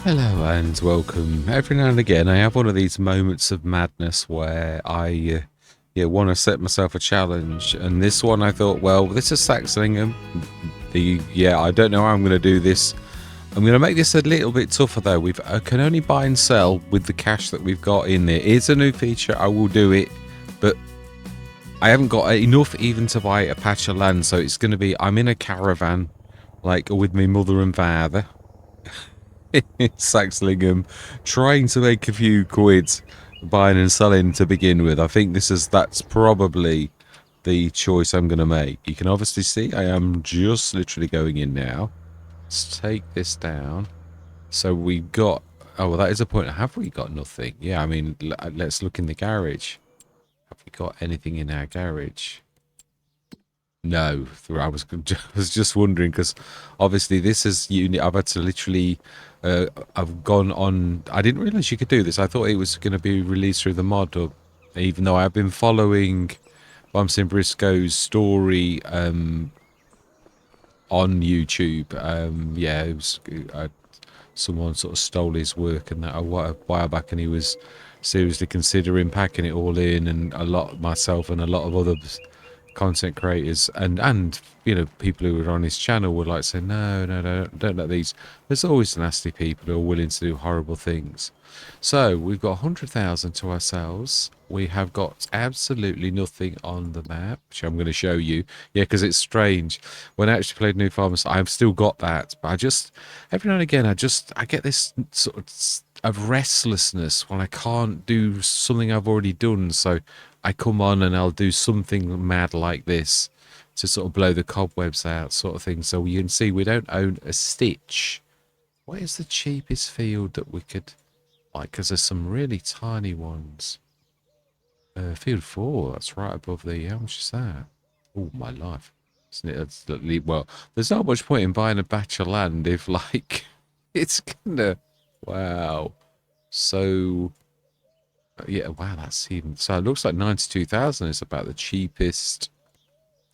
Hello and welcome. Every now and again, I have one of these moments of madness where I want to set myself a challenge. And this one, I thought, well, this is Saxlingham. I don't know how I'm going to do this. I'm going to make this a little bit tougher though. I can only buy and sell with the cash that we've got in there. It's a new feature. I will do it, but I haven't got enough even to buy a patch of land. So it's going to be I'm in a caravan, like with my mother and father. Saxlingham, trying to make a few quid buying and selling to begin with. I think that's probably the choice I'm going to make. You can obviously see I am just literally going in now. Let's take this down. So we got, oh well, that is a point. Have we got nothing? Yeah, I mean, let's look in the garage. Have we got anything in our garage? No, I was just wondering because obviously this is unit. I've had to literally, I've gone on. I didn't realize you could do this. I thought it was going to be released through the mod, or even though I've been following Farm Sim Brisco's story on YouTube. Yeah, it was someone sort of stole his work and that a while back, and he was seriously considering packing it all in, and a lot myself and a lot of other content creators and people who were on his channel were like saying no, don't let these. There's always nasty people who are willing to do horrible things. So we've got 100,000 to ourselves. We have got absolutely nothing on the map, which I'm going to show you. Yeah, because it's strange. When I actually played New Farmers, I've still got that, but I just every now and again I get this sort of restlessness when I can't do something I've already done. So I come on and I'll do something mad like this to sort of blow the cobwebs out, sort of thing. So you can see we don't own a stitch. What is the cheapest field that we could, like, because there's some really tiny ones. Field 4, that's right above the, how much is that? Oh, my life. Isn't it? Well, there's not much point in buying a batch of land if, like, it's gonna, wow. So, yeah, wow, that's even, so it looks like 92,000 is about the cheapest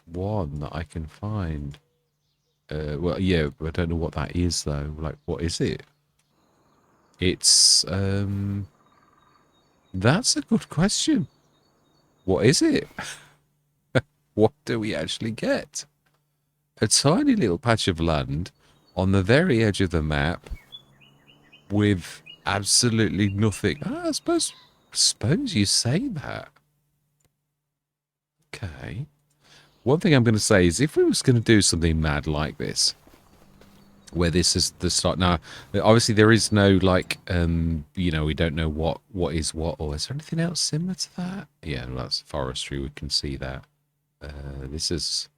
one that I can find. Well, yeah, I don't know what that is though. Like, what is it? It's that's a good question. What is it? What do we actually get? A tiny little patch of land on the very edge of the map with absolutely nothing. I suppose you say that. Okay. One thing I'm going to say is if we was going to do something mad like this, where this is the start now, obviously there is no like we don't know what is what, or is there anything else similar to that? Yeah, well, that's forestry, we can see that. This is,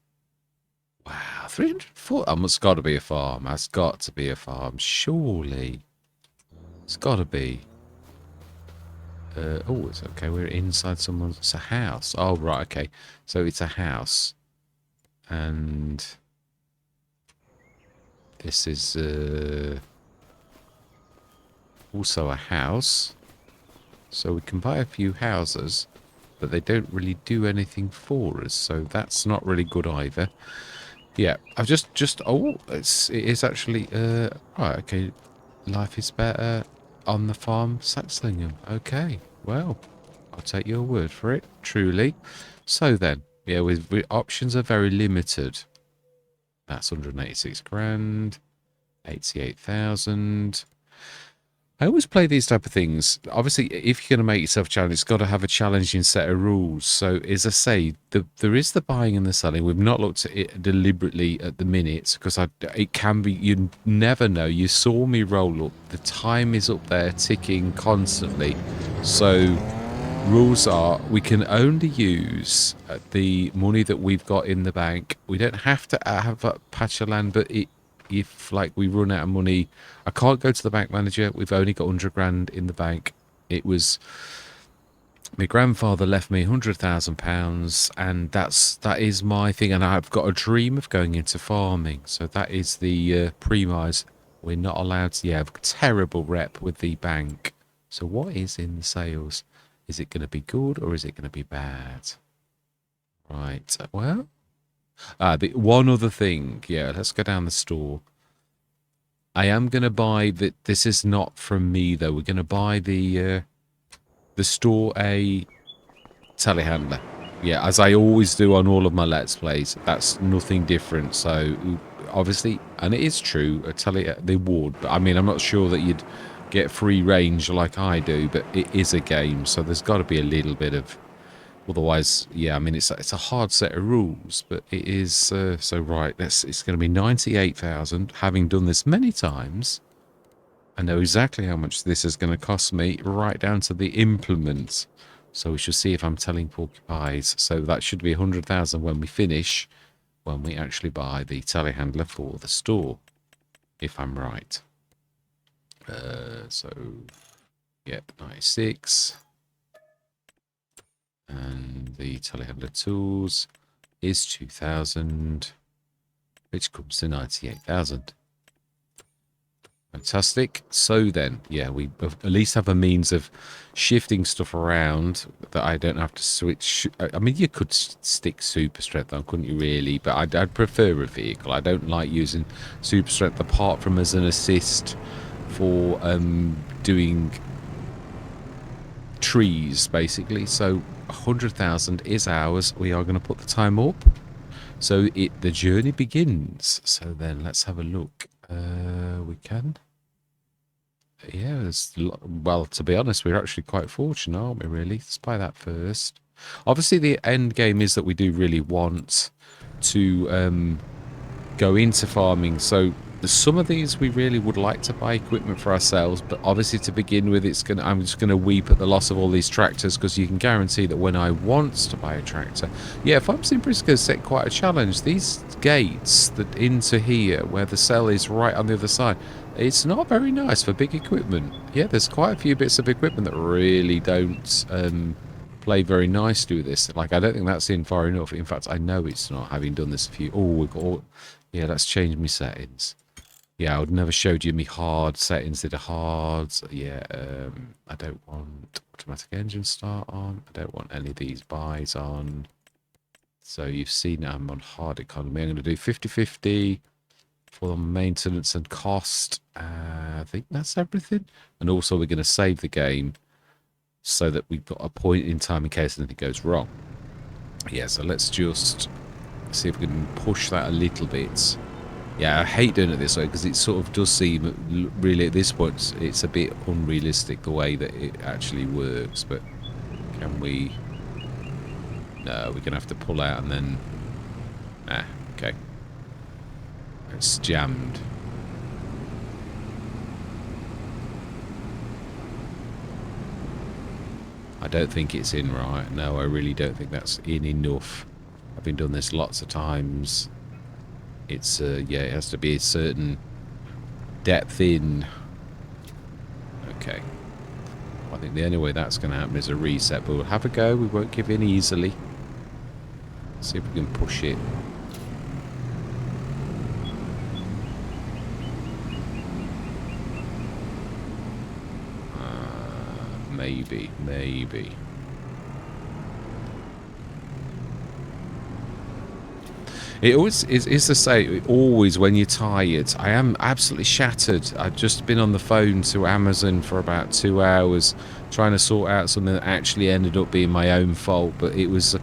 wow, 300 foot. It's got to be a farm. That's got to be a farm, surely. It's got to be. Oh, it's okay, we're inside someone's, it's a house. Oh right, okay, so it's a house. And this is also a house. So we can buy a few houses, but they don't really do anything for us. So that's not really good either. Yeah, I've oh, it is actually, right, okay. Life is better on the farm, Saxlingham. Okay, well, I'll take your word for it, truly. So then, yeah, with options are very limited. That's 186 grand, 88,000. I always play these type of things. Obviously, if you're going to make yourself a challenge, it's got to have a challenging set of rules. So, as I say, there is the buying and the selling. We've not looked at it deliberately at the minute because it can be, you never know. You saw me roll up. The time is up there ticking constantly. So, rules are we can only use the money that we've got in the bank. We don't have to have a patch of land, but if like we run out of money, I can't go to the bank manager. We've only got 100 grand in the bank. It was my grandfather left me £100,000, and that is my thing. And I've got a dream of going into farming. So that is the premise. We're not allowed to. Yeah, have a terrible rep with the bank. So what is in the sales? Is it going to be good or is it going to be bad? Right. Well, the one other thing. Yeah, let's go down the store. I am going to buy that. This is not from me though. We're going to buy the store a telehandler. Yeah, as I always do on all of my Let's Plays. That's nothing different. So, obviously, and it is true, they would. But, I mean, I'm not sure that you'd get free range like I do, but it is a game. So, there's got to be a little bit of... Otherwise, yeah, I mean, it's a hard set of rules, but it is... so, right, it's going to be 98,000. Having done this many times, I know exactly how much this is going to cost me, right down to the implements. So we should see if I'm telling porcupines. So that should be 100,000 when we finish, when we actually buy the telehandler for the store, if I'm right. So, yep, 96. And the telehandler tools is 2,000, which comes to 98,000. Fantastic. So then, yeah, we at least have a means of shifting stuff around that I don't have to switch. I mean, you could stick super strength on, couldn't you, really? But I'd prefer a vehicle. I don't like using super strength apart from as an assist for doing trees, basically. So 100,000 is ours. We are going to put the time up. So the journey begins. So then let's have a look. We can. Yeah, well, to be honest, we're actually quite fortunate, aren't we, really? Let's buy that first. Obviously, the end game is that we do really want to go into farming. So some of these we really would like to buy equipment for ourselves, but obviously to begin with, I'm just going to weep at the loss of all these tractors, because you can guarantee that when I want to buy a tractor, yeah, Farm Sim Brisco set quite a challenge. These gates that into here, where the cell is right on the other side, it's not very nice for big equipment. Yeah, there's quite a few bits of equipment that really don't play very nicely with this. Like, I don't think that's in far enough. In fact, I know it's not, having done this a few... Oh, we've got all... Yeah, let's change my settings. Yeah, I would never showed you my hard settings. Did a hard... Yeah, I don't want automatic engine start on. I don't want any of these buys on. So you've seen I'm on hard economy. I'm going to do 50-50 for the maintenance and cost. I think that's everything. And also we're going to save the game so that we've got a point in time in case anything goes wrong. Yeah, so let's just see if we can push that a little bit. Yeah, I hate doing it this way because it sort of does seem, really at this point, it's a bit unrealistic the way that it actually works. But can we... No, we're going to have to pull out and then... Ah, okay. It's jammed. I don't think it's in right. No, I really don't think that's in enough. I've been doing this lots of times. It's, yeah, it has to be a certain depth in. Okay. I think the only way that's going to happen is a reset, but we'll have a go. We won't give in easily. See if we can push it. Maybe. It always is to say, always when you're tired. I am absolutely shattered. I've just been on the phone to Amazon for about 2 hours trying to sort out something that actually ended up being my own fault, but it was a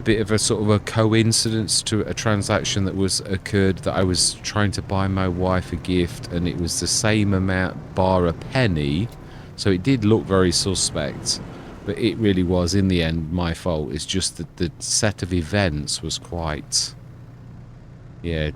bit of a sort of a coincidence to a transaction that was occurred, that I was trying to buy my wife a gift and it was the same amount bar a penny. So it did look very suspect, but it really was, in the end, my fault. It's just that the set of events was quite... Yeah,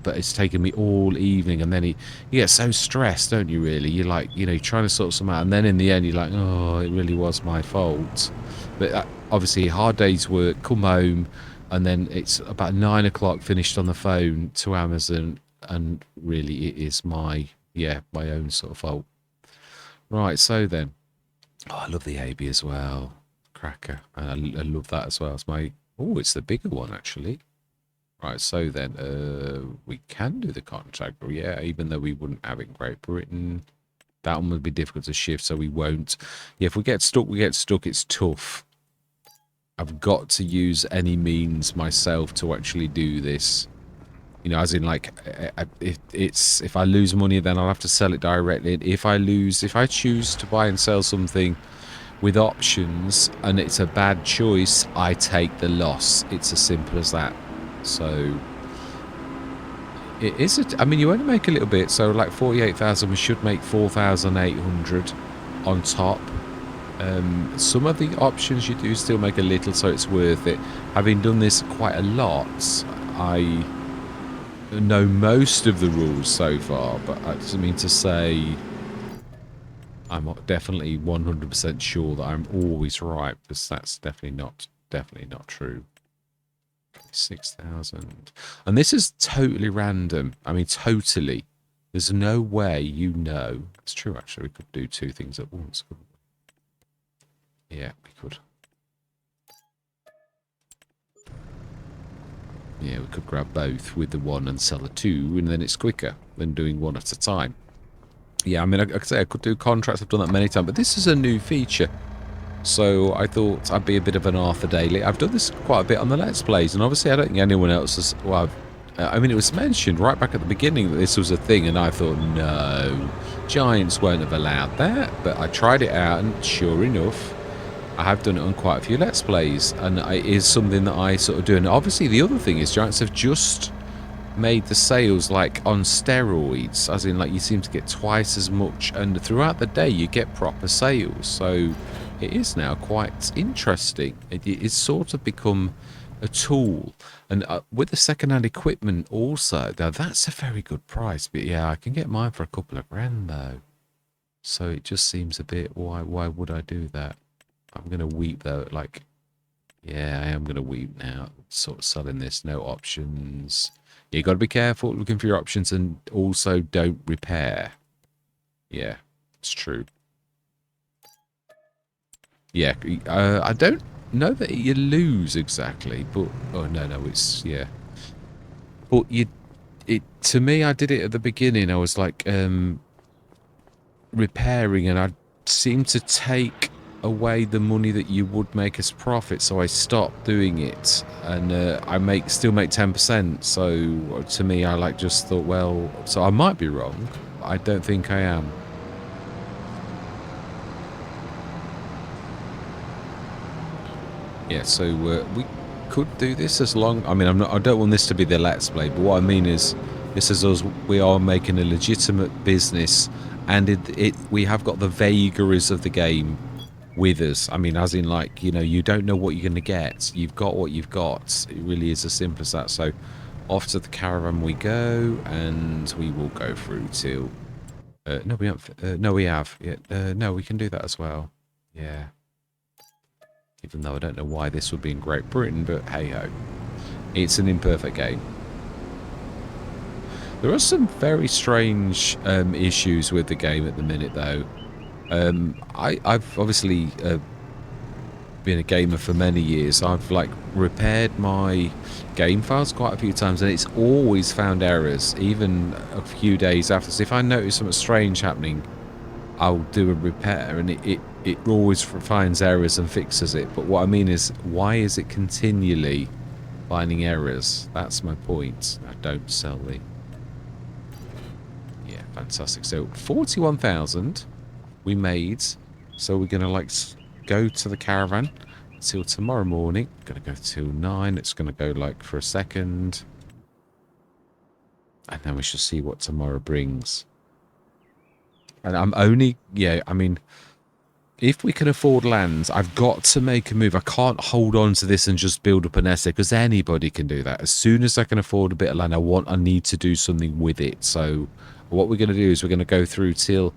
but it's taken me all evening, and then you get so stressed, don't you, really? You're like, you know, you're trying to sort something out, and then in the end, you're like, oh, it really was my fault. But obviously, hard day's work, come home, and then it's about 9 o'clock, finished on the phone to Amazon, and really it is my own sort of fault. Right, so then, oh, I love the AB as well, cracker, and I love that as well. It's my, oh, it's the bigger one actually. Right, so then we can do the contract, yeah, even though we wouldn't have it in Great Britain. That one would be difficult to shift, so we won't. Yeah, if we get stuck, we get stuck. It's tough. I've got to use any means myself to actually do this. You know, as in like, if I lose money, then I'll have to sell it directly. If I choose to buy and sell something with options and it's a bad choice, I take the loss. It's as simple as that. So it is. I mean, you only make a little bit. So like 48,000, we should make 4,800 on top. Some of the options you do still make a little, so it's worth it. Having done this quite a lot, I know most of the rules so far, but I just mean to say I'm definitely 100% sure that I'm always right, because that's definitely not true. 6,000. And this is totally random. I mean, totally. There's no way you know. It's true, actually. We could do two things at once, couldn't we? Yeah, we could. Yeah, we could grab both with the one and sell the two, and then it's quicker than doing one at a time. Yeah, I mean, like I say, I could do contracts. I've done that many times, but this is a new feature. So I thought I'd be a bit of an Arthur Daly. I've done this quite a bit on the Let's Plays, and obviously I don't think anyone else has... Well, I mean, it was mentioned right back at the beginning that this was a thing, and I thought, no, Giants won't have allowed that. But I tried it out, and sure enough, I have done it on quite a few Let's Plays, and it is something that I sort of do. And obviously the other thing is Giants have just made the sales like on steroids, as in like you seem to get twice as much, and throughout the day you get proper sales. So it is now quite interesting. It's sort of become a tool, and with the second-hand equipment also, now that's a very good price. But yeah, I can get mine for a couple of grand though, so it just seems a bit, why would I do that? I'm gonna weep though. Like, yeah, I am gonna weep now, sort of selling this. No options. You got to be careful looking for your options, and also don't repair. Yeah, it's true. Yeah, I don't know that you lose exactly, but oh no, it's yeah. But to me, I did it at the beginning. I was like repairing, and I seemed to take away the money that you would make as profit, so I stopped doing it, and I still make 10%. So to me, I like just thought, well, so I might be wrong. I don't think I am. Yeah, so we could do this as long. I mean, I don't want this to be the Let's Play, but what I mean is, this is us. We are making a legitimate business, and we have got the vagaries of the game with us. I mean, as in, like, you know, you don't know what you're going to get. You've got what you've got. It really is as simple as that. So off to the caravan we go, and we will go through till no, we haven't. No, we have. Yeah, no, we can do that as well. Yeah. Even though I don't know why this would be in Great Britain, but hey-ho. It's an imperfect game. There are some very strange issues with the game at the minute, though. I've obviously been a gamer for many years. I've, like, repaired my game files quite a few times, and it's always found errors, even a few days after. So if I notice something strange happening, I'll do a repair, and it always finds errors and fixes it. But what I mean is, why is it continually finding errors? That's my point. I don't sell the... Yeah, fantastic. So 41,000 we made. So we're going to, like, go to the caravan till tomorrow morning. Going to go till 9. It's going to go, like, for a second. And then we shall see what tomorrow brings. And I'm only... Yeah, I mean... If we can afford lands, I've got to make a move. I can't hold on to this and just build up an estate, because anybody can do that. As soon as I can afford a bit of land, I need to do something with it. So what we're going to do is we're going to go through till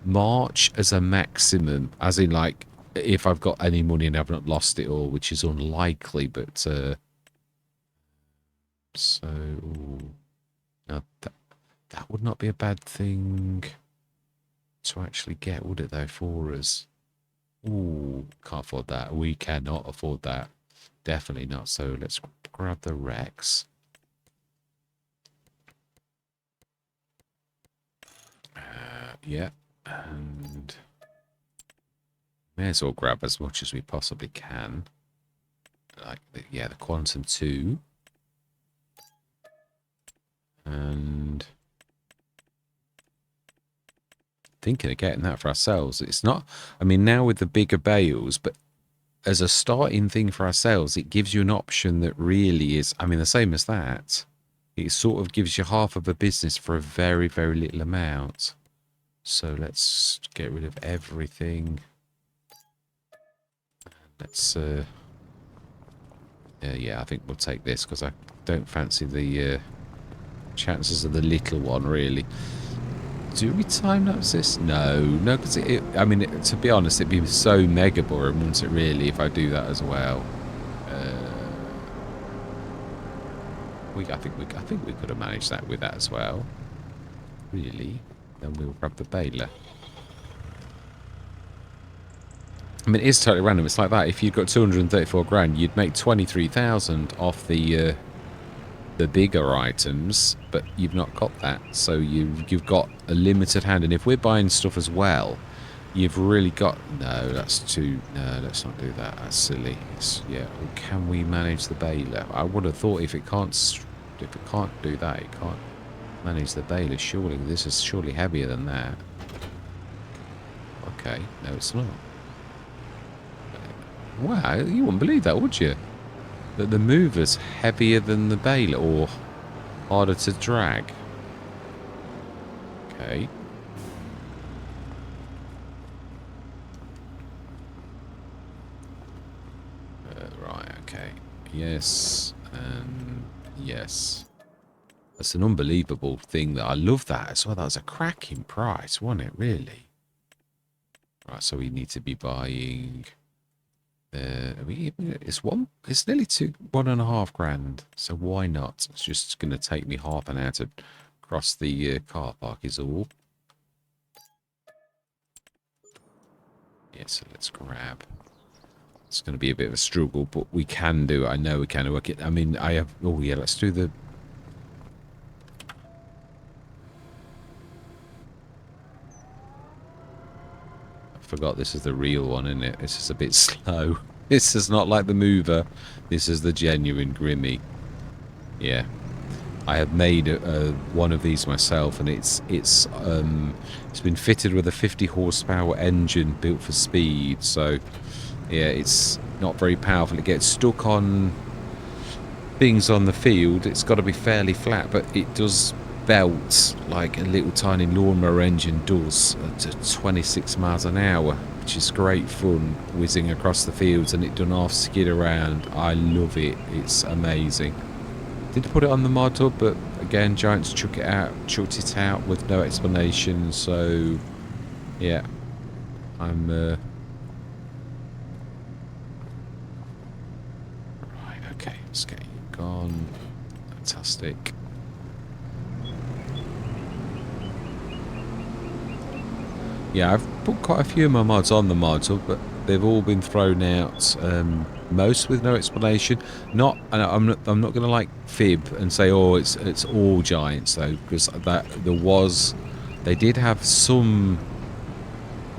March as a maximum, as in, like, if I've got any money and I've not lost it all, which is unlikely. But so now that would not be a bad thing to actually get, would it, though, for us? Ooh, can't afford that. We cannot afford that. Definitely not. So let's grab the Rex. Yeah. And may as well grab as much as we possibly can. Like, yeah, the Quantum 2. And thinking of getting that for ourselves. It's not, I mean, now with the bigger bales, but as a starting thing for ourselves, it gives you an option that really is, I mean, the same as that. It sort of gives you half of a business for a very, very little amount. So let's get rid of everything. Let's, yeah, I think we'll take this because I don't fancy the chances of the little one, really. Do we time-lapse this? No, because I mean, to be honest, it'd be so mega boring, wouldn't it, really, if I do that as well? I think we could have managed that with that as well. Really? Then we'll grab the baler. I mean, it is totally random. It's like that. If you've got 234 grand, you'd make 23,000 off the bigger items, but you've not got that. So you've got a limited hand. And if we're buying stuff as well, you've really got... No, that's too... No, let's not do that. That's silly. Yeah. Can we manage the baler? I would have thought if it can't do that, it can't manage the baler. Surely this is surely heavier than that. Okay. No, it's not. Wow, you wouldn't believe that, would you? That the mover's heavier than the baler, or harder to drag. Okay. Right, okay. Yes, and yes. That's an unbelievable thing. That I love that as well. That was a cracking price, wasn't it, really? Right, so we need to be buying... it's nearly 1.5 grand, so why not? It's just going to take me half an hour to cross the car park is all. Yeah, so let's grab. It's going to be a bit of a struggle, but we can do it. I know we can work it. I mean, I have... Oh, yeah, let's do the... Forgot this is the real one, isn't it? This is a bit slow. This is not like the mover. This is the genuine Grimmy. Yeah, I have made one of these myself, and it's been fitted with a 50 horsepower engine built for speed. So yeah, it's not very powerful. It gets stuck on things on the field. It's got to be fairly flat, but it does belt like a little tiny lawnmower engine does at 26 miles an hour, which is great fun, whizzing across the fields, and it doesn't half skid around. I love it. It's amazing. Did put it on the mod hub, but again, Giants chucked it out with no explanation. So yeah, I'm right. Okay, let's get you gone. Fantastic. Yeah, I've put quite a few of my mods on the mods hub, but they've all been thrown out. Most with no explanation. Not, and I'm not going to like fib and say, oh, it's all Giants though, because they did have some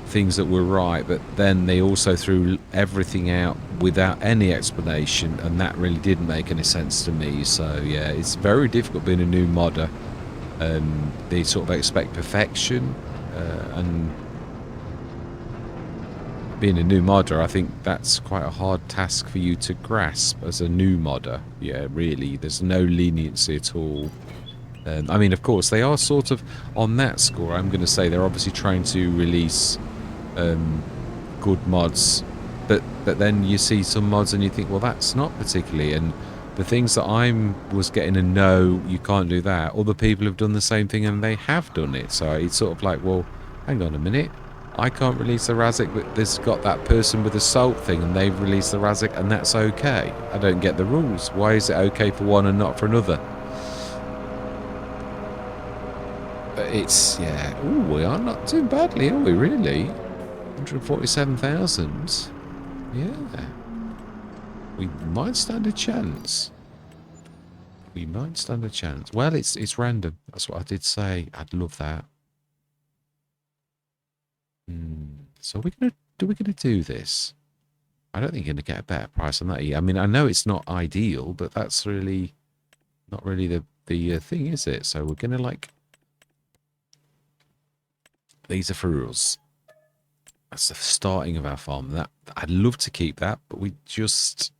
things that were right, but then they also threw everything out without any explanation, and that really didn't make any sense to me. So yeah, it's very difficult being a new modder. They sort of expect perfection, and being a new modder, I think that's quite a hard task for you to grasp as a new modder. Yeah, really, there's no leniency at all. I mean, of course, they are sort of, on that score, I'm going to say they're obviously trying to release good mods, but then you see some mods and you think, well, that's not particularly, and the things that was getting a no, you can't do that, other people have done the same thing and they have done it. So it's sort of like, well, hang on a minute, I can't release the Razzik, but there's got that person with the salt thing and they've released the Razzik and that's okay. I don't get the rules. Why is it okay for one and not for another? But it's, yeah, ooh, we are not doing badly, are we, really? 147,000. Yeah. We might stand a chance. We might stand a chance. Well, it's random. That's what I did say. I'd love that. So we're gonna do this. I don't think you're gonna get a better price on that. I mean, I know it's not ideal, but that's really not really the the thing, is it? So we're going to like... These are for us. That's the starting of our farm. That I'd love to keep that, but we just...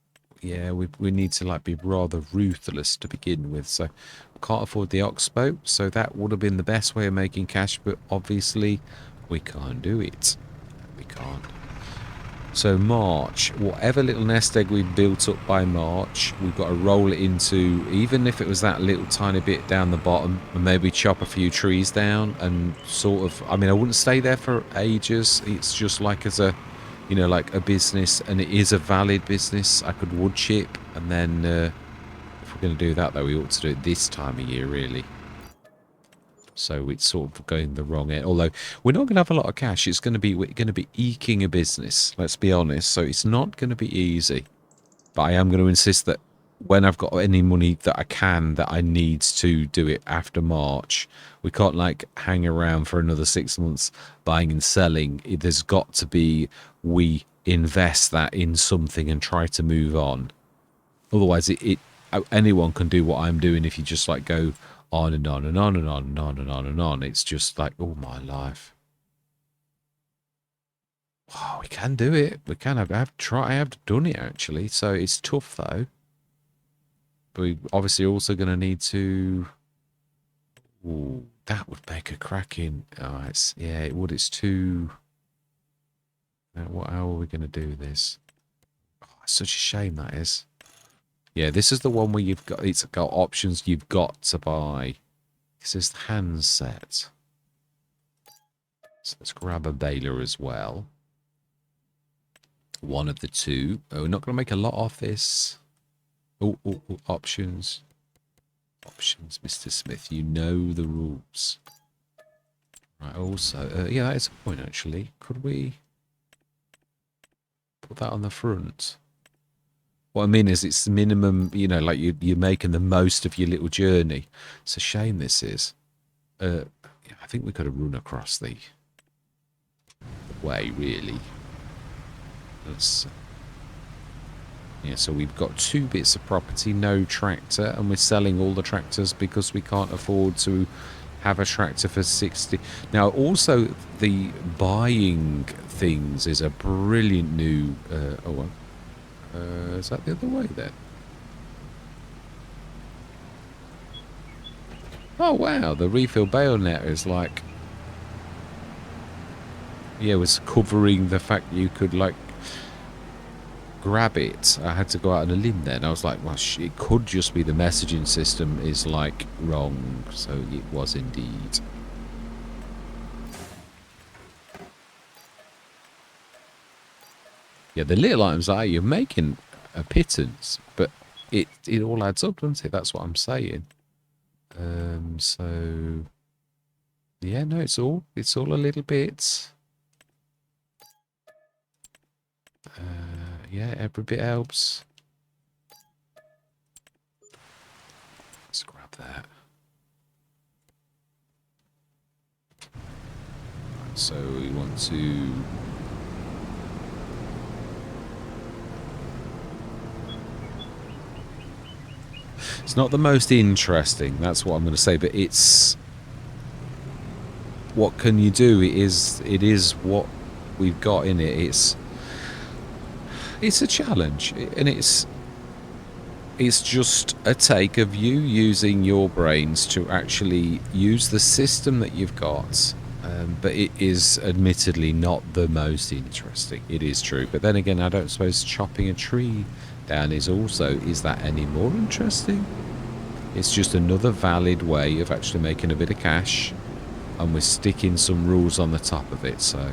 Yeah, we need to like be rather ruthless to begin with. So we can't afford the oxbow. So that would have been the best way of making cash, but obviously we can't do it. We can't. So March, whatever little nest egg we built up by March, we've got to roll it into, even if it was that little tiny bit down the bottom, and maybe chop a few trees down and sort of, I mean, I wouldn't stay there for ages. It's just like as a, you know, like a business, and it is a valid business. I could wood chip, and then if we're going to do that, though, we ought to do it this time of year, really. So it's sort of going the wrong end. Although we're not going to have a lot of cash. It's going to be, we're going to be eking a business. Let's be honest. So it's not going to be easy. But I am going to insist that when I've got any money that I can, that I need to do it after March. We can't like hang around for another 6 months buying and selling. There's got to be, we invest that in something and try to move on. Otherwise, anyone can do what I'm doing if you just like go on and on and on and on and on and on and on. It's just like, oh my life. Wow, we can do it. We can. I have done it actually. So it's tough though. But we obviously also going to need to. Ooh, that would make a cracking. Oh, yeah, it would. It's too. How are we going to do this? Oh, it's such a shame that is. Yeah, this is the one where you've got, it's got options you've got to buy. This is the handset. So let's grab a baler as well. One of the two. Oh, we're not going to make a lot off this. Oh, options. Options, Mr. Smith. You know the rules. Right, also, yeah, that is a point, actually. Could we put that on the front? What I mean is it's minimum, you know, like you're making the most of your little journey. It's a shame this is. Yeah, I think we could have run across the way, really. Let's... Yeah, so we've got 2 bits of property, no tractor, and we're selling all the tractors because we can't afford to have a tractor for 60. Now, also, the buying things is a brilliant new... is that the other way then? Oh, wow, the refill bayonet is like... Yeah, it was covering the fact you could, like, grab it. I had to go out on a limb then. I was like, well, it could just be the messaging system is, like, wrong. So it was indeed. Yeah, the little items are, you're making a pittance, but it all adds up, doesn't it? That's what I'm saying. So... Yeah, no, it's all a little bit... yeah, every bit helps. Let's grab that. Right, so we want to... It's not the most interesting, that's what I'm going to say, but it's... What can you do? It is what we've got in it. It's a challenge, and it's just a take of you using your brains to actually use the system that you've got. But it is admittedly not the most interesting. It is true, but then again, I don't suppose chopping a tree down is that any more interesting? It's just another valid way of actually making a bit of cash, and we're sticking some rules on the top of it. So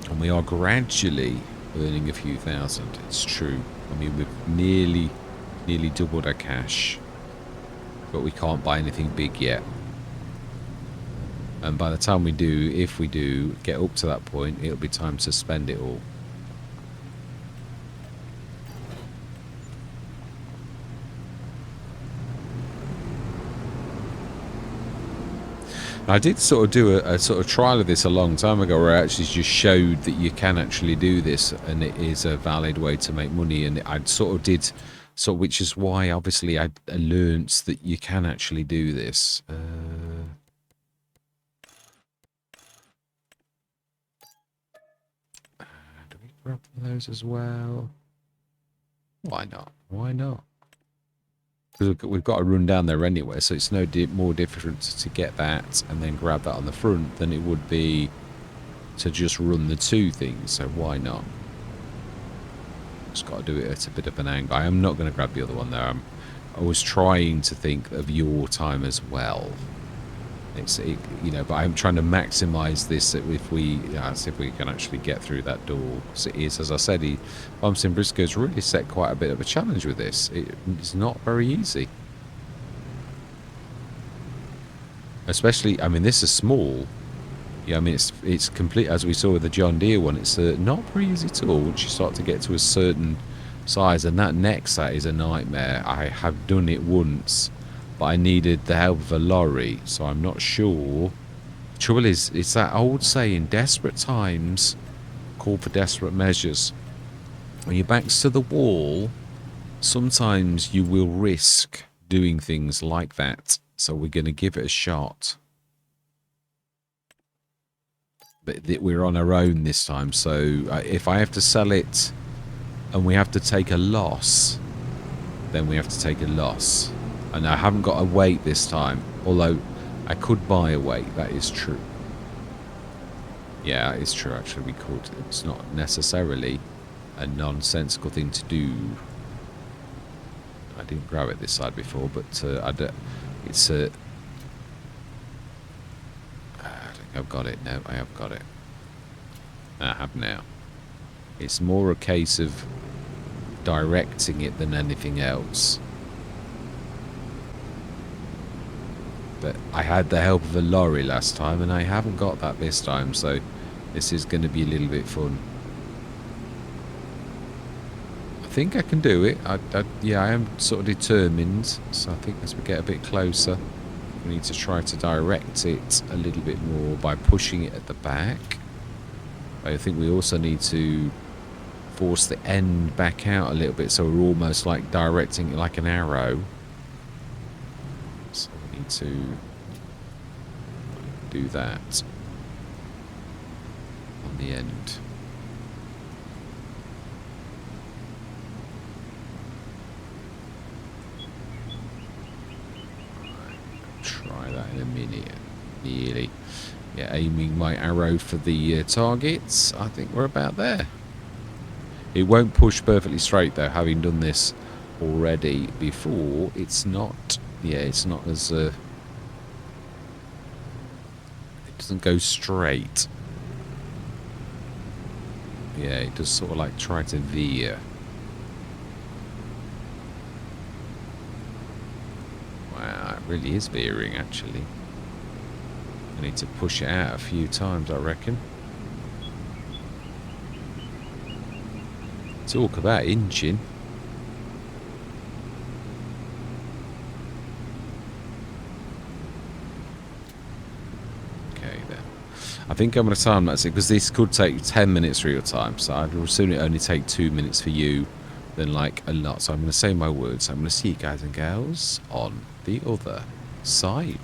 and we are gradually earning a few thousand. It's true. I mean, we've nearly doubled our cash, but we can't buy anything big yet. And by the time we do, if we do get up to that point, it'll be time to spend it all. I did sort of do a sort of trial of this a long time ago where I actually just showed that you can actually do this and it is a valid way to make money. And I sort of did, so which is why obviously I learnt that you can actually do this. Do we grab those as well? Why not? Why not? Because we've got to run down there anyway, so it's no more different to get that and then grab that on the front than it would be to just run the two things, so why not? Just got to do it at a bit of an angle. I am not going to grab the other one there. I was trying to think of your time as well. You know, but I'm trying to maximise this if we, see if we can actually get through that door. So it is, as I said, Farm Sim Brisco has really set quite a bit of a challenge with this. It's not very easy. Especially, I mean, this is small. Yeah, I mean, it's complete, as we saw with the John Deere one, it's not very easy at all once you start to get to a certain size. And that next set is a nightmare. I have done it once, but I needed the help of a lorry, so I'm not sure. Trouble is, it's that old saying, desperate times call for desperate measures. When your back's to the wall, sometimes you will risk doing things like that. So we're going to give it a shot. But we're on our own this time, so if I have to sell it and we have to take a loss, then we have to take a loss. And I haven't got a weight this time, although I could buy a weight, that is true. Yeah, it's true, actually, we could. It's not necessarily a nonsensical thing to do. I didn't grab it this side before, but it's a... I think I've got it. No, I have got it. I have now. It's more a case of directing it than anything else. But I had the help of a lorry last time, and I haven't got that this time, so this is going to be a little bit fun. I think I can do it. Yeah, I am sort of determined, so I think as we get a bit closer, we need to try to direct it a little bit more by pushing it at the back. I think we also need to force the end back out a little bit, so we're almost like directing it like an arrow. So we need to do that on the end. Try that in a minute. Nearly. Yeah, aiming my arrow for the targets. I think we're about there. It won't push perfectly straight though, having done this already before. It's not, yeah, it's not as it doesn't go straight. Yeah, it does sort of like try to veer. Wow, it really is veering actually. I need to push it out a few times, I reckon. Talk about inching. Okay, then. I think I'm going to time that's it, because this could take 10 minutes for your time, so I'd assume it only take 2 minutes for you, than like a lot. So I'm going to say my words. I'm going to see you guys and girls on the other side.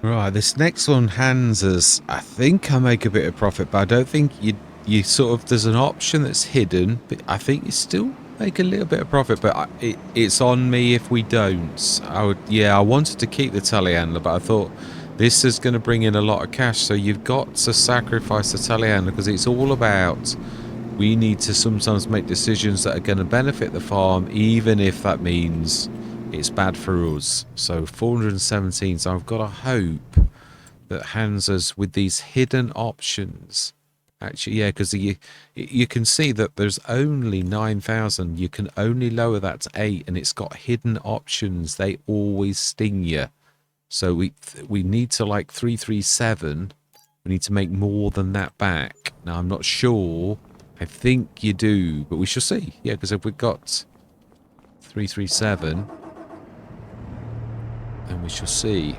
Right, this next one hands us. I think I make a bit of profit, but I don't think you sort of, there's an option that's hidden, but I think you still make a little bit of profit, but it's on me if we don't. I wanted to keep the telehandler, but I thought this is going to bring in a lot of cash, so you've got to sacrifice the telehandler because it's all about, we need to sometimes make decisions that are going to benefit the farm, even if that means it's bad for us. So 417, so I've got to hope that hands us with these hidden options. Actually, yeah, because you can see that there's only 9,000. You can only lower that to 8, and it's got hidden options. They always sting you. So we need to, like, 337. We need to make more than that back. Now, I'm not sure. I think you do, but we shall see. Yeah, because if we've got 337, then we shall see.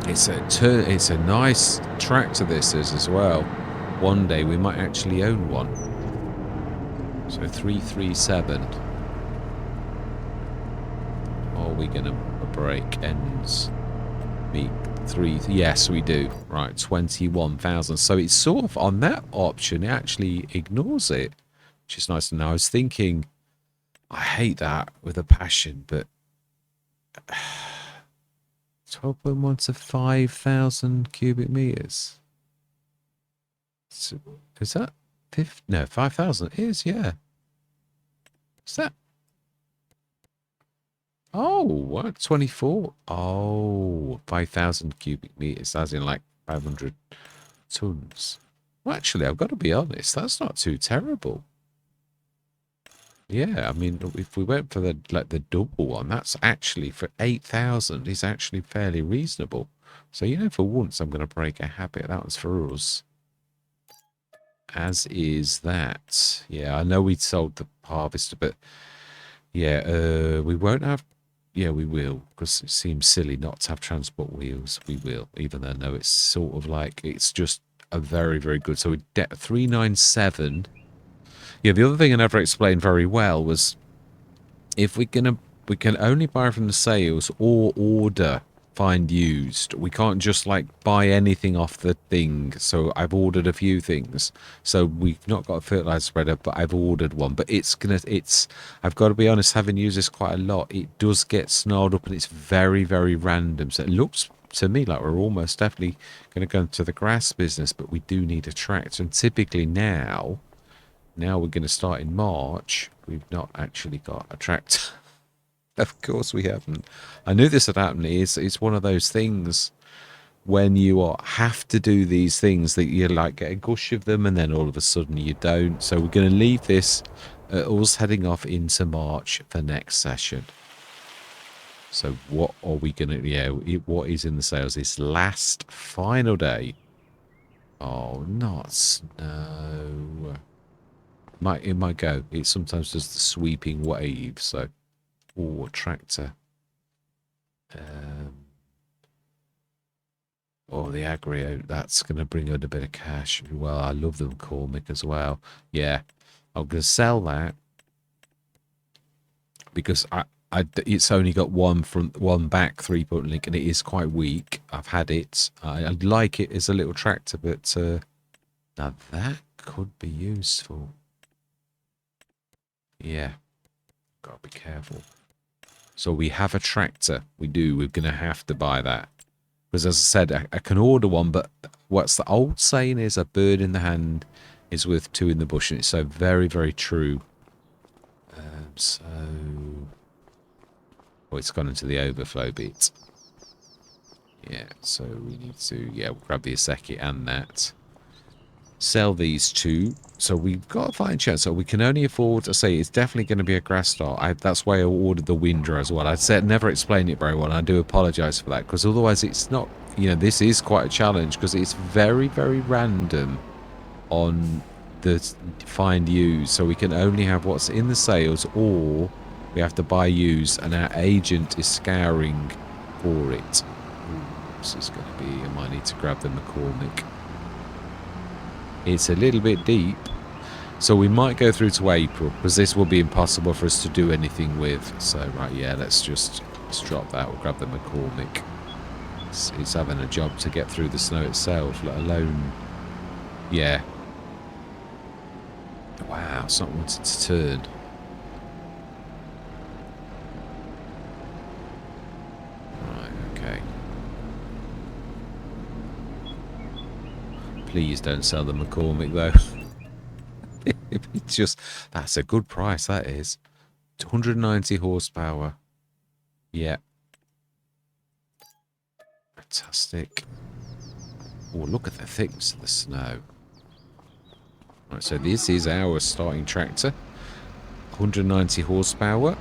It's a nice tractor, this is, as well. One day we might actually own one. So 337. Are we gonna break ends? Meet 3. Yes, we do. Right, 21,000. So it's sort of on that option. It actually ignores it, which is nice to know. I was thinking, I hate that with a passion, but 12.1 to 5,000 cubic meters. So, is that 50? No, 5,000. It is, yeah. Is that? Oh, what? 24? Oh, 5,000 cubic meters. As in like 500 tons. Well, actually, I've got to be honest. That's not too terrible. Yeah, I mean, if we went for the double one, that's actually for 8,000 is actually fairly reasonable. So, you know, for once, I'm going to break a habit. That was for us. As is that. Yeah, I know we sold the harvester, but yeah, we won't have. Yeah, we will, because it seems silly not to have transport wheels. We will, even though no, it's sort of like it's just a very, very good. So we 397. Yeah, the other thing I never explained very well was if we can only buy from the sales or order find used. We can't just like buy anything off the thing. So I've ordered a few things. So we've not got a fertilizer spreader, but I've ordered one. But I've got to be honest, having used this quite a lot, it does get snarled up and it's very, very random. So it looks to me like we're almost definitely going to go into the grass business, but we do need a tractor. And typically now we're going to start in March. We've not actually got a tractor. Of course we haven't. I knew this would happen. It's one of those things when you have to do these things that you like get a gush of them and then all of a sudden you don't. So we're going to leave this us heading off into March for next session. So what are we going to, what is in the sales this last final day? Oh, not snow. It might go. It sometimes does the sweeping wave, so. Oh, tractor. Oh, the aggro, that's going to bring out a bit of cash. Well, I love the McCormick as well. Yeah, I'm going to sell that because it's only got one front, one back 3-point link, and it is quite weak. I've had it. I like it as a little tractor, but now that could be useful. Yeah, gotta be careful. So we have a tractor. We do. We're going to have to buy that. Because as I said, I can order one, but what's the old saying is a bird in the hand is worth 2 in the bush. And it's so very, very true. Oh, it's gone into the overflow bit. Yeah, so we need to, we'll grab the Aseki and that. Sell these 2. So we've got a fine chance. So we can only afford to say it's definitely going to be a grass start. That's why I ordered the Windrow as well. I said never explained it very well. And I do apologise for that because otherwise it's not, this is quite a challenge because it's very, very random on the find used. So we can only have what's in the sales or we have to buy used and our agent is scouring for it. Ooh, this is going to be, I might need to grab the McCormick. It's a little bit deep, so we might go through to April because this will be impossible for us to do anything with. So right, yeah, let's drop that. We'll grab the McCormick. it's having a job to get through the snow itself, let alone, yeah. Wow, it's not wanting to turn. Right, okay. Please don't sell the McCormick though. It's just, that's a good price, that is. 190 horsepower. Yeah. Fantastic. Oh, look at the thickness of the snow. Right, so this is our starting tractor. 190 horsepower.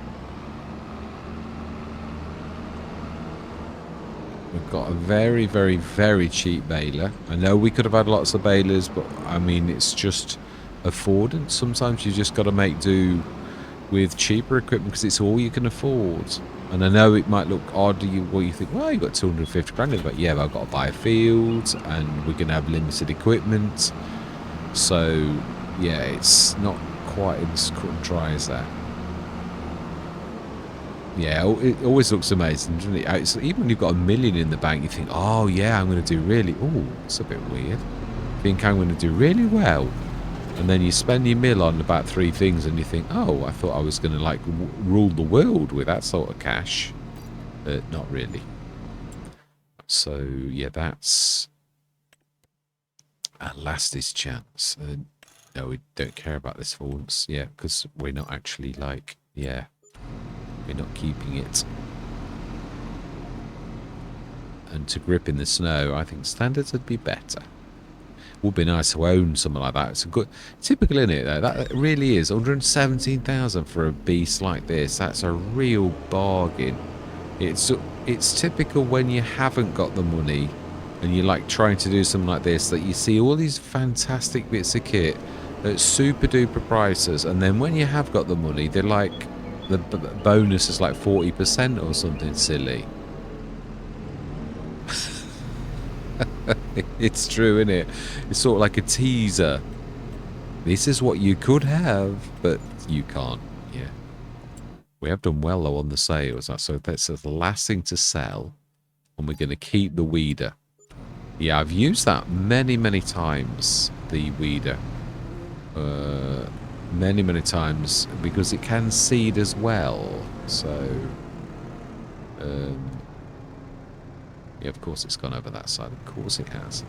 We've got a very, very, very cheap baler. I know we could have had lots of balers, but I mean, it's just affordance. Sometimes you just got to make do with cheaper equipment because it's all you can afford. And I know it might look odd to you, well, you think, well, you've got 250 grand, but yeah, but I've got to buy a field and we're going to have limited equipment. So, yeah, it's not quite as cut and dry as that. Yeah, it always looks amazing, doesn't it? It's, even when you've got $1 million in the bank, you think, oh, yeah, I'm going to do really... Oh, it's a bit weird. Think I'm going to do really well. And then you spend your mill on about 3 things and you think, oh, I thought I was going to, like, rule the world with that sort of cash. Not really. So, yeah, that's our lastest chance. No, we don't care about this for once. Yeah, because we're not actually, like, yeah... We're not keeping it. And to grip in the snow, I think standards would be better. Would be nice to own something like that. It's a good, typical, isn't it? Though that really is 117,000 for a beast like this. That's a real bargain. It's typical when you haven't got the money and you're like trying to do something like this, that you see all these fantastic bits of kit at super duper prices, and then when you have got the money, they're like, the bonus is like 40% or something silly. It's true, isn't it? It's sort of like a teaser. This is what you could have, but you can't. Yeah. We have done well, though, on the sales. So that's the last thing to sell. And we're going to keep the weeder. Yeah, I've used that many, many times, the weeder. Many, many times, because it can seed as well. So, yeah, of course it's gone over that side. Of course it has.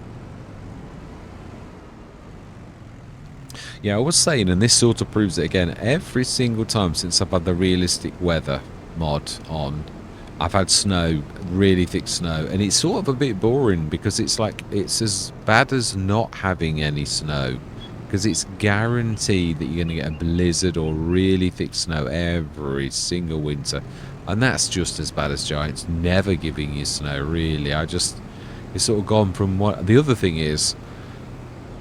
Yeah, I was saying, and this sort of proves it again, every single time since I've had the realistic weather mod on, I've had snow, really thick snow, and it's sort of a bit boring because it's like, it's as bad as not having any snow. Because it's guaranteed that you're going to get a blizzard or really thick snow every single winter. And that's just as bad as Giants never giving you snow, really. It's sort of gone from what... The other thing is,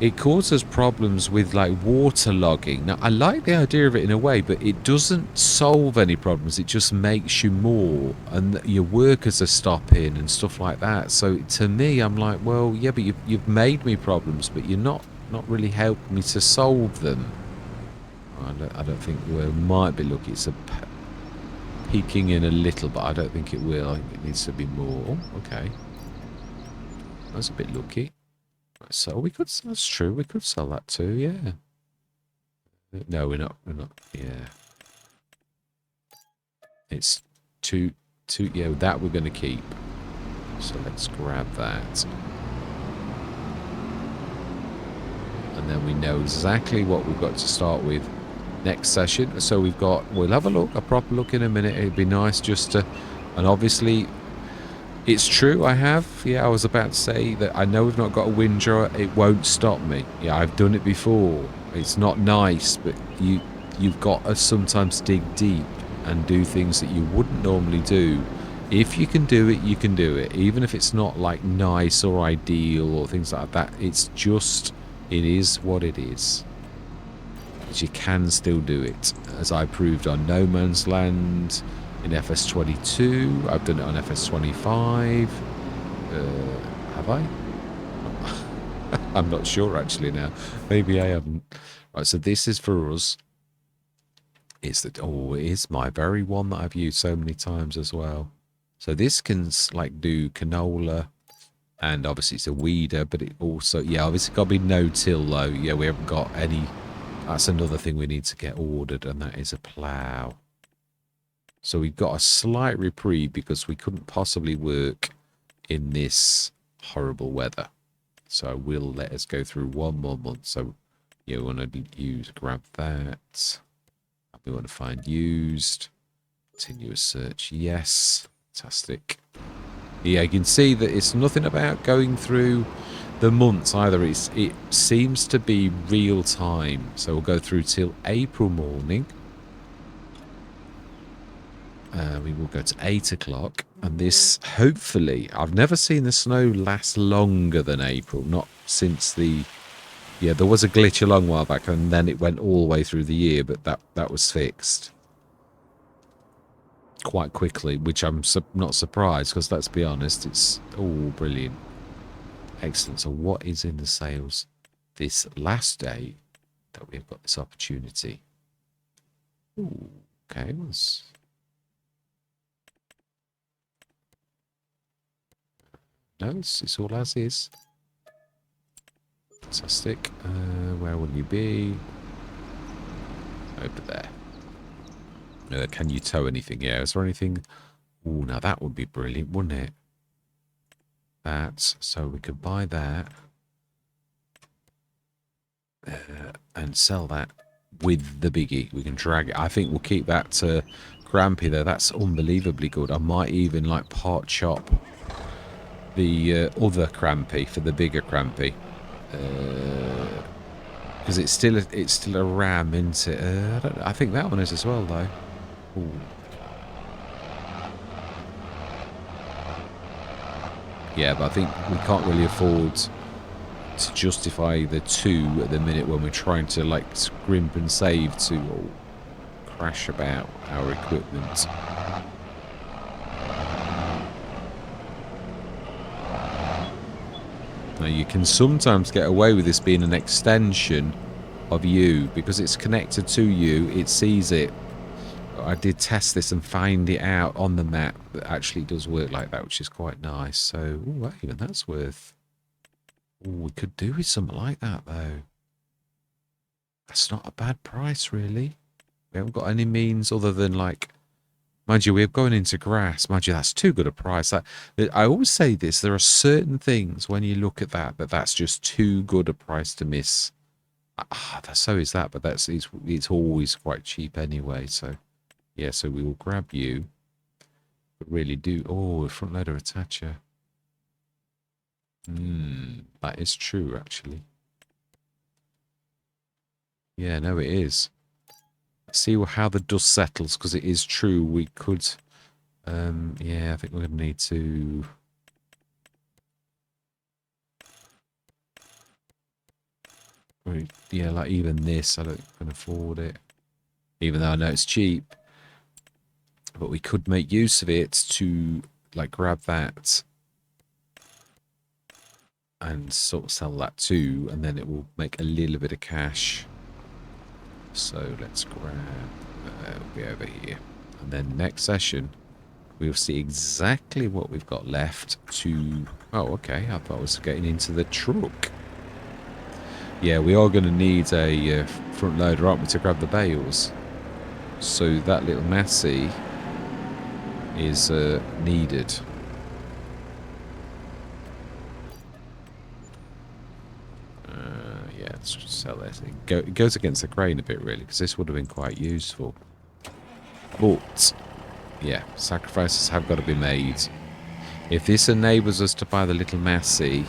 it causes problems with, like, waterlogging. Now, I like the idea of it in a way, but it doesn't solve any problems. It just makes you more. And your workers are stopping and stuff like that. So, to me, I'm like, well, yeah, but you've made me problems, but you're not really helped me to solve them. I don't think we might be lucky. It's peeking in a little, but I don't think it will. I think it needs to be more. Oh, okay. That's a bit lucky. So we could. That's true. We could sell that too. Yeah. No, we're not. Yeah. It's two. Yeah, that we're going to keep. So let's grab that. And then we know exactly what we've got to start with next session. So we'll have a proper look in a minute. It'd be nice just to, and obviously it's true I was about to say that I know we've not got a wind drawer. It won't stop me. Yeah, I've done it before. It's not nice, but you've got to sometimes dig deep and do things that you wouldn't normally do. If you can do it, you can do it. Even if it's not like nice or ideal or things like that, it's just... It is what it is. But you can still do it, as I proved on No Man's Land, in FS22. I've done it on FS25. Have I? I'm not sure actually now. Maybe I haven't. Right, so this is for us. It is my very one that I've used so many times as well. So this can like do canola, And obviously it's a weeder, but it also, yeah, obviously got to be no-till though. Yeah, we haven't got any. That's another thing we need to get ordered, and that is a plough. So we got a slight reprieve because we couldn't possibly work in this horrible weather. So I will let us go through one more month. So yeah, we want to grab that. We want to find used. Continuous search, yes. Fantastic. Yeah, you can see that it's nothing about going through the months either. It seems to be real time. So we'll go through till April morning. We will go to 8 o'clock. And this, hopefully, I've never seen the snow last longer than April. Not since the... Yeah, there was a glitch a long while back, and then it went all the way through the year, but that was fixed quite quickly, which I'm not surprised, because let's be honest, it's all brilliant. Excellent. So what is in the sales this last day that we've got this opportunity? Ooh, okay, no, it's all as is. Fantastic. Where will you be? Over there. Can you tow anything? Yeah, is there anything? Oh, now that would be brilliant, wouldn't it? That, so we could buy that and sell that with the biggie. We can drag it. I think we'll keep that Grampy there. That's unbelievably good. I might even like part chop the other Crampy for the bigger Crampy. Because it's still a ram, isn't it? I think that one is as well, though. Ooh. Yeah, but I think we can't really afford to justify the two at the minute when we're trying to like scrimp and save to crash about our equipment. Now you can sometimes get away with this being an extension of you because it's connected to you. It sees it. I did test this and find it out on the map that actually does work like that, which is quite nice. So, ooh, even that's worth... Ooh, we could do with something like that, though. That's not a bad price, really. We haven't got any means other than, like... Mind you, we're going into grass. Mind you, that's too good a price. I always say this. There are certain things, when you look at that's just too good a price to miss. So is that, but it's always quite cheap anyway, so... Yeah, so we will grab you. But really do... Oh, a front loader attacher. That is true, actually. Yeah, no, it is. Let's see how the dust settles, because it is true. We could... yeah, I think we're going to need to... Yeah, like even this, I don't can afford it. Even though I know it's cheap. But we could make use of it to, like, grab that and sort of sell that too, and then it will make a little bit of cash. So let's grab, it'll be over here. And then next session, we'll see exactly what we've got left to... Oh, okay, I thought I was getting into the truck. Yeah, we are going to need a front loader, aren't we, to grab the bales. So that little Massey is needed. Yeah, let's just sell this. It goes against the grain a bit, really, because this would have been quite useful. But, yeah, sacrifices have got to be made. If this enables us to buy the little Massey,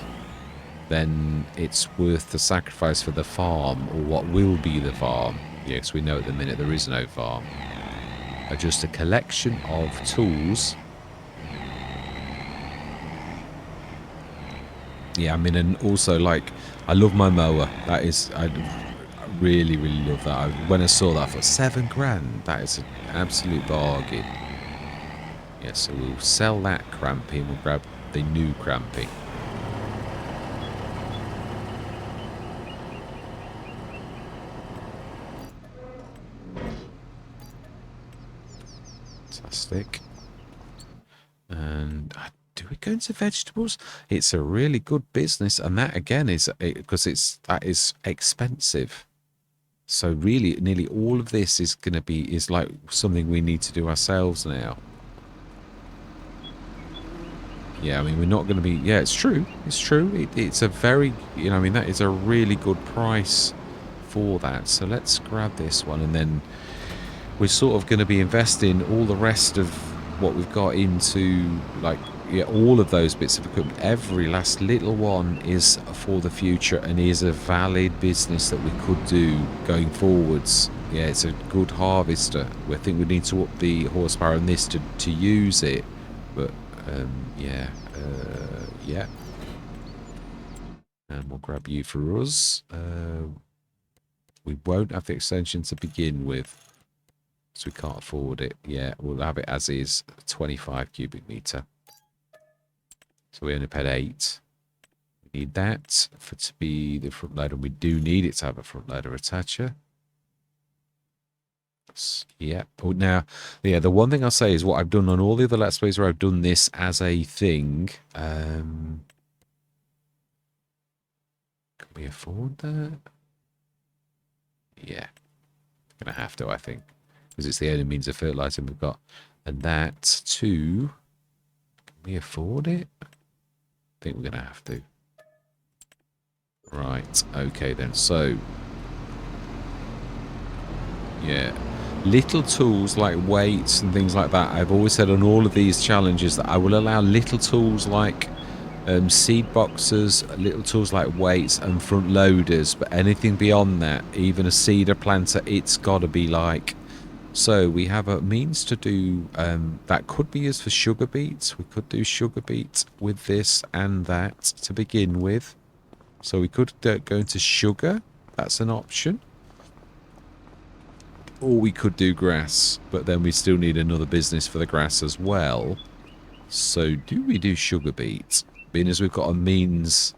then it's worth the sacrifice for the farm, or what will be the farm. Yes, we know at the minute there is no farm. Just a collection of tools. Yeah, I mean, and also, like, I love my mower. That is, I really, really love that. When I saw that, I thought, £7,000. That is an absolute bargain. Yeah, so we'll sell that Crampy and we'll grab the new Crampy. Fantastic. And do we go into vegetables. It's a really good business, and that again is because that is expensive. So really, nearly all of this is going to be like something we need to do ourselves now. Yeah, I mean, we're not going to be... Yeah, it's true. It's true. It's a very... You know, I mean, that is a really good price for that. So let's grab this one, and then we're sort of going to be investing all the rest of what we've got into, like, yeah, all of those bits of equipment. Every last little one is for the future and is a valid business that we could do going forwards. Yeah, it's a good harvester. I think we need to up the horsepower on this to use it. But, yeah. Yeah. And we'll grab you for us. We won't have the extension to begin with, so we can't afford it. Yeah, we'll have it as is, 25 cubic meter. So we only paid 8. We need that for it to be the front loader. We do need it to have a front loader attacher. Yeah. Oh, now, yeah, the one thing I'll say is what I've done on all the other Let's Plays where I've done this as a thing. Can we afford that? Yeah. Gonna have to, I think. Because it's the only means of fertilizing we've got. And that, too. Can we afford it? I think we're going to have to. Right. Okay, then. So, yeah. Little tools like weights and things like that. I've always said on all of these challenges that I will allow little tools like seed boxes, little tools like weights and front loaders. But anything beyond that, even a seeder planter, it's got to be like... So we have a means to do that could be used for sugar beets. We could do sugar beets with this and that to begin with. So we could go into sugar. That's an option. Or we could do grass, but then we still need another business for the grass as well. So do we do sugar beets? Being as we've got a means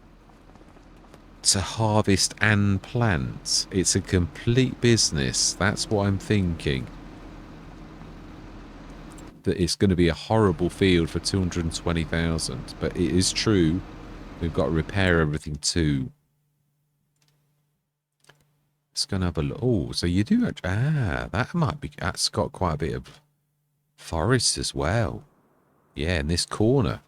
to harvest and plant. It's a complete business. That's what I'm thinking. That it's going to be a horrible field for 220,000, but it is true. We've got to repair everything too. It's going to have a look. Oh, so you do. That might be. That's got quite a bit of forest as well. Yeah, in this corner.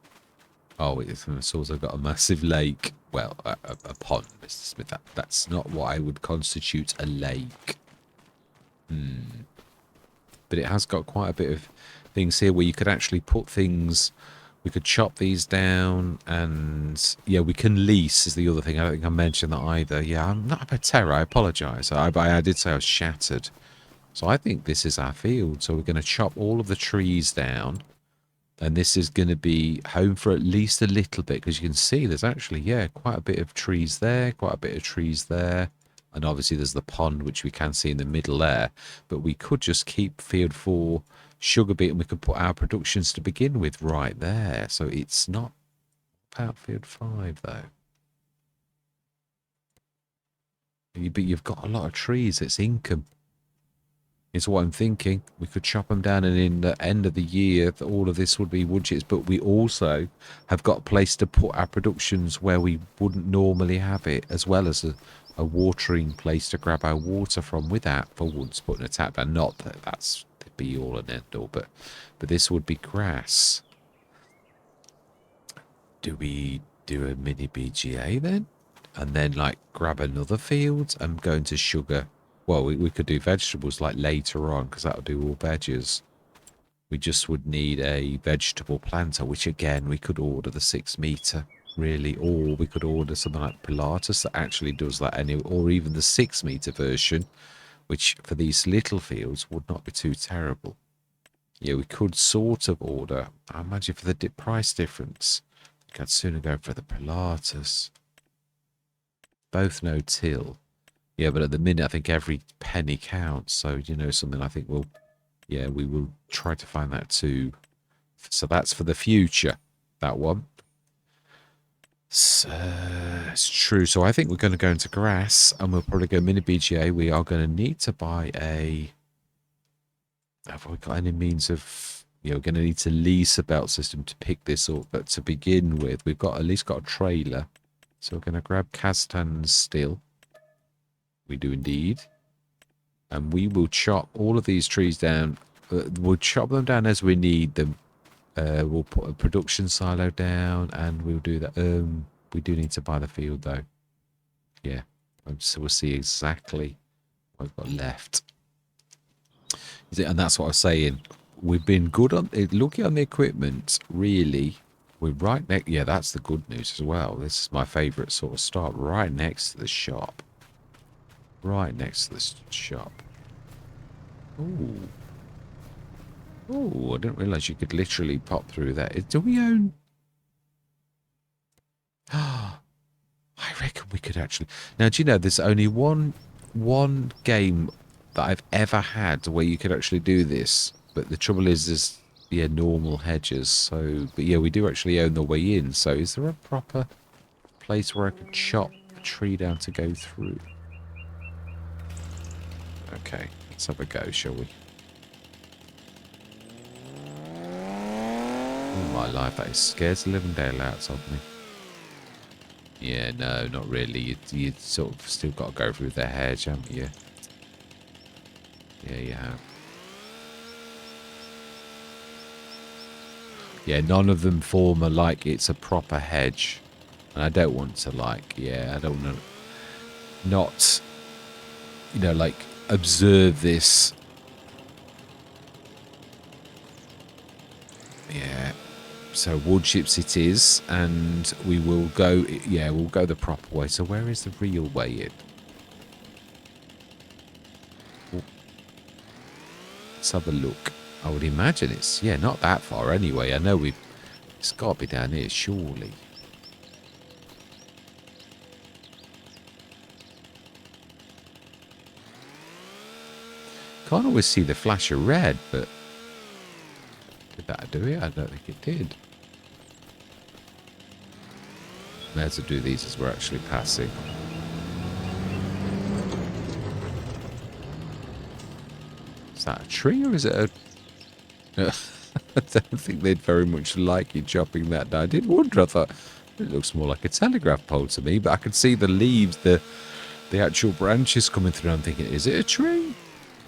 Oh, it's also got a massive lake. Well, a pond, Mr. Smith. That's not what I would constitute a lake. But it has got quite a bit of things here where you could actually put things. We could chop these down, and yeah, we can lease is the other thing. I don't think I mentioned that either. Yeah, I'm not a terror. I apologise. I did say I was shattered. So I think this is our field. So we're going to chop all of the trees down, and this is going to be home for at least a little bit, because you can see there's actually, yeah, quite a bit of trees there, quite a bit of trees there. And obviously there's the pond, which we can see in the middle there. But we could just keep field 4 sugar beet, and we could put our productions to begin with right there. So it's not about field 5, though. But you've got a lot of trees. It's income. Is what I'm thinking. We could chop them down, and in the end of the year, all of this would be wood chips. But we also have got a place to put our productions where we wouldn't normally have it, as well as a watering place to grab our water from without for once putting a tap down. Not that that's the be all and end all, but this would be grass. Do we do a mini BGA then? And then like grab another field and go into sugar? Well, we could do vegetables like later on, because that'll do all veggies. We just would need a vegetable planter, which again, we could order the 6 meter. Really, or we could order something like Pilatus that actually does that anyway, or even the 6 meter version, which for these little fields would not be too terrible. Yeah, we could sort of order. I imagine for the price difference, I'd sooner go for the Pilatus. Both no till. Yeah, but at the minute, I think every penny counts. So, you know, something I think we'll, yeah, we will try to find that too. So that's for the future, that one. So, it's true. So I think we're going to go into grass, and we'll probably go mini BGA. We are going to need to buy a... Have we got any means of Yeah, we're going to need to lease a belt system to pick this up. But to begin with, we've got at least got a trailer. So we're going to grab Kaztan's still. We do indeed. And we will chop all of these trees down. We'll chop them down as we need them. We'll put a production silo down and we'll do that. We do need to buy the field though. Yeah. So we'll see exactly what we've got left. And that's what I was saying. We've been good on looking on the equipment, really. We're right next. Yeah, that's the good news as well. This is my favourite sort of start. Right next to the shop. Right next to the shop. Ooh. Oh, I didn't realise you could literally pop through that. Do we own... Ah, I reckon we could actually... Now, do you know, there's only one game that I've ever had where you could actually do this. But the trouble is, there's, yeah, normal hedges. So, but yeah, we do actually own the way in. So is there a proper place where I could chop a tree down to go through? Okay, let's have a go, shall we? Oh my life, that scares the living daylights of me. Yeah, no, not really. You sort of still got to go through the hedge, haven't you? Yeah, you have. Yeah, none of them form like it's a proper hedge. And I don't want to I don't want to not, observe this. Yeah. So wood chips it is, and we will go, we'll go the proper way. So where is the real way in? Oh. Let's have a look. I would imagine it's, not that far anyway. I know it's got to be down here, surely. Can't always see the flash of red, but did that do it? I don't think it did. May have to do these as we're actually passing. Is that a tree or is it a... I don't think they'd very much like you chopping that down. I did wonder, I thought, it looks more like a telegraph pole to me, but I could see the leaves, the actual branches coming through. I'm thinking, is it a tree?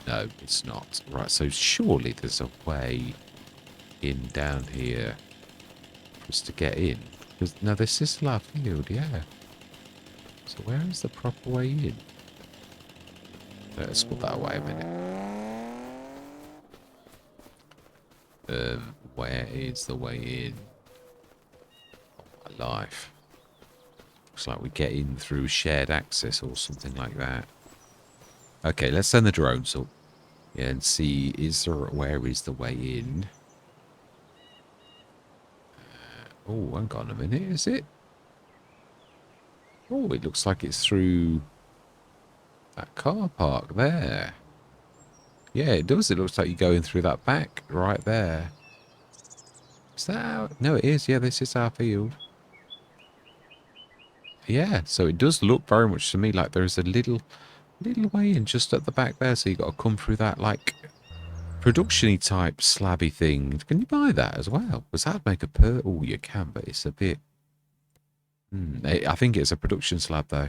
No, it's not. Right, so surely there's a way in down here for us to get in. Because, no, this is our field, yeah. So where is the proper way in? Let's put that away a minute. Where is the way in? Oh, my life. Looks like we get in through shared access or something like that. Okay, let's send the drones up. Yeah, and see, where is the way in? Oh, hang on a minute, is it? Oh, it looks like it's through that car park there. Yeah, it does. It looks like you're going through that back right there. Is that our... No, it is. Yeah, this is our field. Yeah, so it does look very much to me like there's a little way in just at the back there. So you got to come through that, like, production-y type slabby thing. Can you buy that as well? Because that'd make a Oh, you can, but it's a bit... I think it's a production slab, though.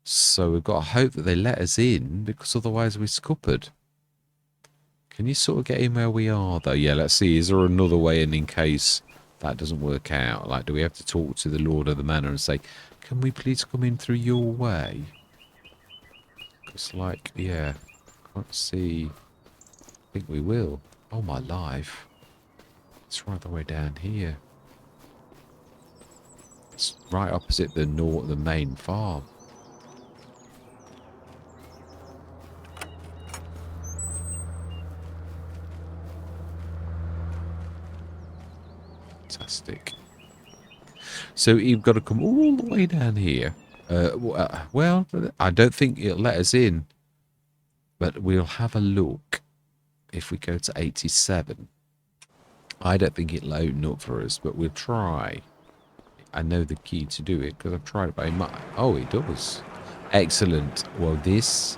So we've got to hope that they let us in, because otherwise we're scuppered. Can you sort of get in where we are, though? Yeah, let's see. Is there another way in case that doesn't work out? Like, do we have to talk to the Lord of the Manor and say, can we please come in through your way? Because, like, yeah, can't see... I think we will. Oh, my life. It's right the way down here. It's right opposite the main farm. Fantastic. So you've got to come all the way down here. Well, I don't think it'll let us in. But we'll have a look if we go to 87. I don't think it'll open up for us, but we'll try. I know the key to do it because I've tried it very much. Oh, it does. Excellent. Well, this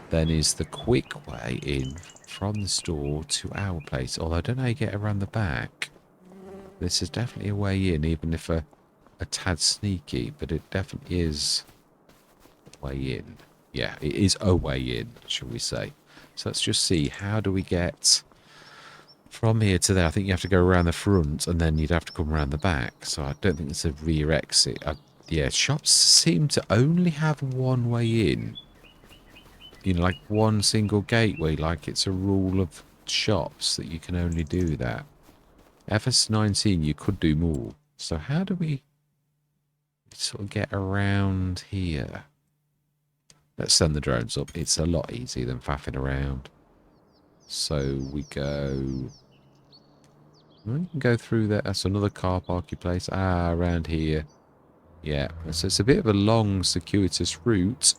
then is the quick way in from the store to our place. Although I don't know how you get around the back. This is definitely a way in, even if a tad sneaky, but it definitely is a way in. Yeah, it is a way in, shall we say. So let's just see, how do we get from here to there? I think you have to go around the front, and then you'd have to come around the back. So I don't think it's a rear exit. Yeah, shops seem to only have one way in. You know, like one single gateway, like it's a rule of shops that you can only do that. FS19, you could do more. So how do we sort of get around here? Let's send the drones up. It's a lot easier than faffing around. So we go... We can go through there. That's another car parky place. Ah, around here. Yeah, so it's a bit of a long, circuitous route.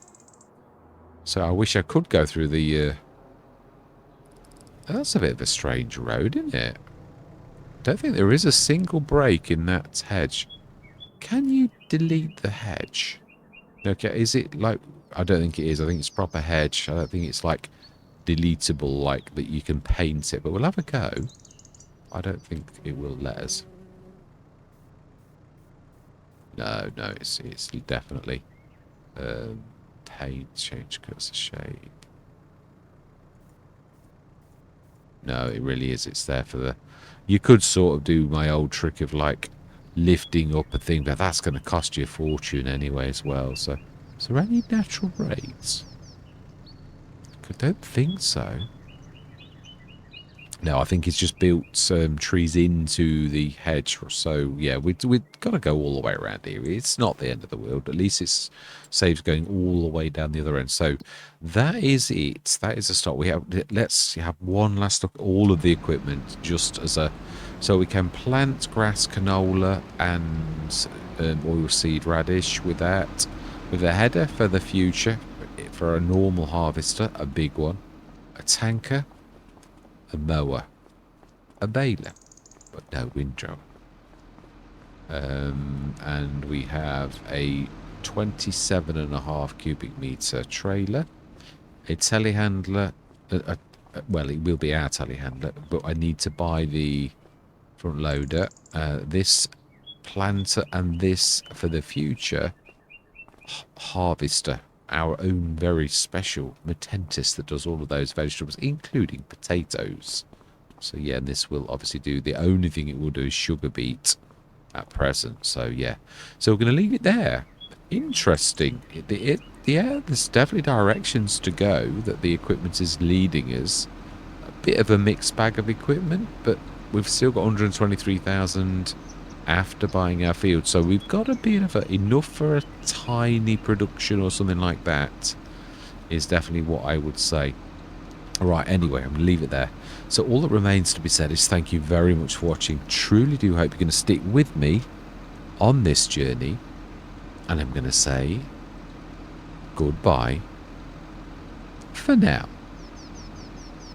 So I wish I could go through the... That's a bit of a strange road, isn't it? Don't think there is a single break in that hedge. Can you delete the hedge? Okay, is it like... I don't think it is. I think it's proper hedge. I don't think it's like deletable, like that you can paint it. But we'll have a go. I don't think it will let us. No, it's definitely paint, change cursor shape. No, it really is. It's there for the... You could sort of do my old trick of like lifting up a thing, but that's going to cost you a fortune anyway as well. So, is there any natural breaks? I don't think so. No, I think it's just built trees into the hedge. So, yeah, we've got to go all the way around here. It's not the end of the world. At least it saves going all the way down the other end. So, that is it. That is a start. Let's have one last look at all of the equipment just as a... So, we can plant grass, canola, and oilseed radish with that. With a header for the future, for a normal harvester, a big one. A tanker. A mower, a baler, but no windrow. And we have a 27.5 cubic meter trailer, a telehandler. Well, it will be our telehandler, but I need to buy the front loader, this planter, and this for the future harvester. Our own very special Metentis that does all of those vegetables, including potatoes. So yeah, and this will obviously do... The only thing it will do is sugar beet at present. So yeah. So we're going to leave it there. Interesting. Yeah, there's definitely directions to go that the equipment is leading us. A bit of a mixed bag of equipment, but we've still got 123,000 after buying our field, so we've got a bit of enough for a tiny production or something like that, is definitely what I would say. Alright, anyway, I'm going to leave it there. So all that remains to be said is thank you very much for watching. Truly do hope you're going to stick with me on this journey, and I'm going to say goodbye for now.